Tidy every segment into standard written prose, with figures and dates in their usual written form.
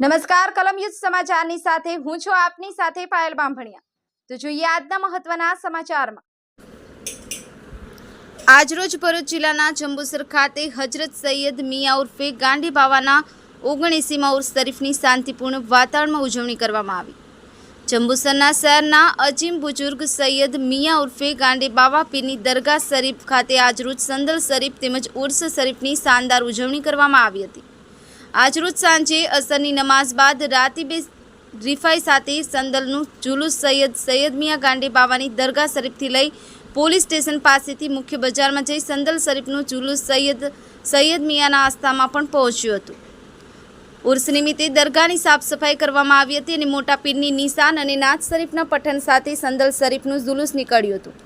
નમસ્કાર કલમ યુદ્ધ સમાચારની સાથે હું છું આપની સાથે પાયલ બાંભણિયા। તો જોઈએ આજના મહત્વના સમાચારમાં। આજરોજ ભરૂચ જિલ્લાના જંબુસર ખાતે હજરત સૈયદ મિયા ઉર્ફે ગાંડી બાવાના 79મા ઉર્સ શરીફની શાંતિપૂર્ણ વાતાવરણમાં ઉજવણી કરવામાં આવી। જંબુસરના શહેરના અજીમ બુજુર્ગ સૈયદ મિયા ઉર્ફે ગાંડી બાવા પીરની દરગાહ શરીફ ખાતે આજરોજ સંદલ શરીફ તેમજ ઉર્સ શરીફની શાનદાર ઉજવણી કરવામાં આવી હતી। આજરોજ સાંજે અસરની નમાઝ બાદ રાતીબે રીફાઈ સાથે સંદલનું જુલુસ સૈયદ મિયા ગાંડી બાવાની દરગાહ શરીફથી લઈ પોલીસ સ્ટેશન પાસેથી મુખ્ય બજારમાં જઈ સંદલ શરીફનું જુલુસ સૈયદ મિયાના આસ્થામાં પણ પહોંચ્યું હતું। ઉર્સ નિમિત્તે દરગાહની સાફ સફાઈ કરવામાં આવી હતી અને મોટા પીરની નિશાન અને નાત શરીફના પઠન સાથે સંદલ શરીફનું જુલુસ નીકળ્યું હતું।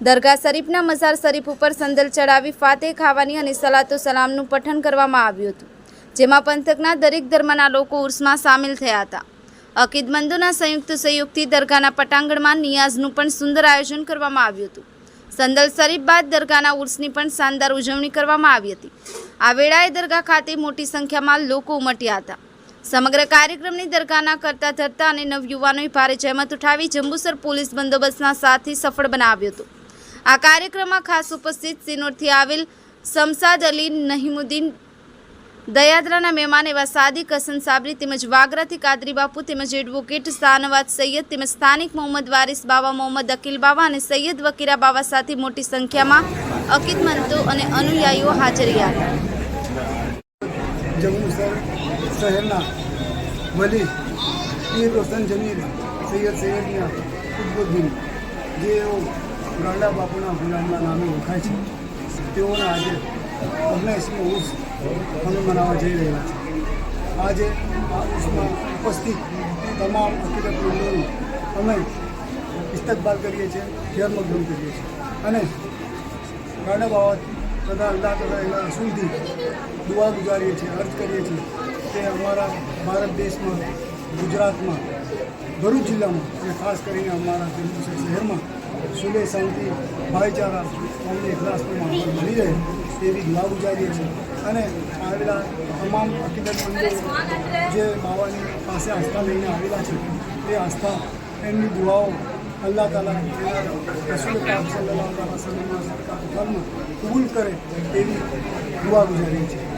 દરગાહ શરીફના મઝાર શરીફ ઉપર સંદલ ચડાવી ફાતે ખાવાની અને સલાતો સલામનું પઠન કરવામાં આવ્યું હતું, જેમાં પંથકના દરેક ધર્મના લોકો ઉર્સમાં સામેલ થયા હતા। અકીદમંદોના સંયુક્ત સહયોગથી દરગાહના પટાંગણમાં નિયાઝનું પણ સુંદર આયોજન કરવામાં આવ્યું હતું। સંદલ શરીફ બાદ દરગાહના ઉર્સની પણ શાનદાર ઉજવણી કરવામાં આવી હતી। આ વેળાએ દરગાહ ખાતે મોટી સંખ્યામાં લોકો ઉમટ્યા હતા। સમગ્ર કાર્યક્રમની દરગાહના કરતા ધરતા અને નવયુવાનોએ ભારે જહેમત ઉઠાવી જંબુસર પોલીસ બંદોબસ્તના સાથે સફળ બનાવ્યો હતો। આ કાર્યક્રમમાં ખાસ ઉપસ્થિત સિનોરથી આવેલ શમસાદ અલી નહીમુદ્દીન, દયાદરાના મહેમાન એવા સાદિક હસન સાબરી તેમજ વાગરાથી કાદરી બાપુ તેમજ એડવોકેટ શાહનવાજ સૈયદ તેમજ સ્થાનિક મોહમ્મદ વારિસ બાવા, મોહમ્મદ અકીલ બાવા અને સૈયદ વકીરા બાવા સાથે મોટી સંખ્યામાં અકીદમંદો અને અનુયાયીઓ હાજર રહ્યા હતા। જંબુસર શહેરના વલી પીર રોશન જમીર સૈયદ મિયા કુતબુદ્દીન, જેઓ ગાંડા બાપુના ગુલામના નામે ઓળખાય છે, તેઓના આજે 79મો ઉર્સ અમે મનાવવા જઈ રહ્યા છીએ। આજે આ ઉર્સમાં ઉપસ્થિત તમામ અકીદતમંદોનું અમે ઇસ્તકબાલ કરીએ છીએ, ખેરમકદમ કરીએ છીએ અને ગાંડા બાવા તથા અલ્લાહ તથા એના રસૂલથી દુઆ ગુજારીએ છીએ, અર્જ કરીએ છીએ કે અમારા ભારત દેશમાં, ગુજરાતમાં, ભરૂચ જિલ્લામાં અને ખાસ કરીને અમારા જંબુસર શહેરમાં સુલેહ, શાંતિ, ભાઈચારા, કોમી ઇખલાસનો માહોલ મળી રહે તેવી દુઆ ગુજારીએ છીએ અને આવેલા તમામ અકીદતમંદો જે બાવાની પાસે આસ્થા લઈને આવેલા છે તે આસ્થા, એમની દુઆઓ અલ્લાહ તાલા રસૂલ પાક સલ્લલ્લાહુ અલૈહિ વસલ્લમના કબૂલ કરે તેવી દુઆ ગુજારીએ છીએ।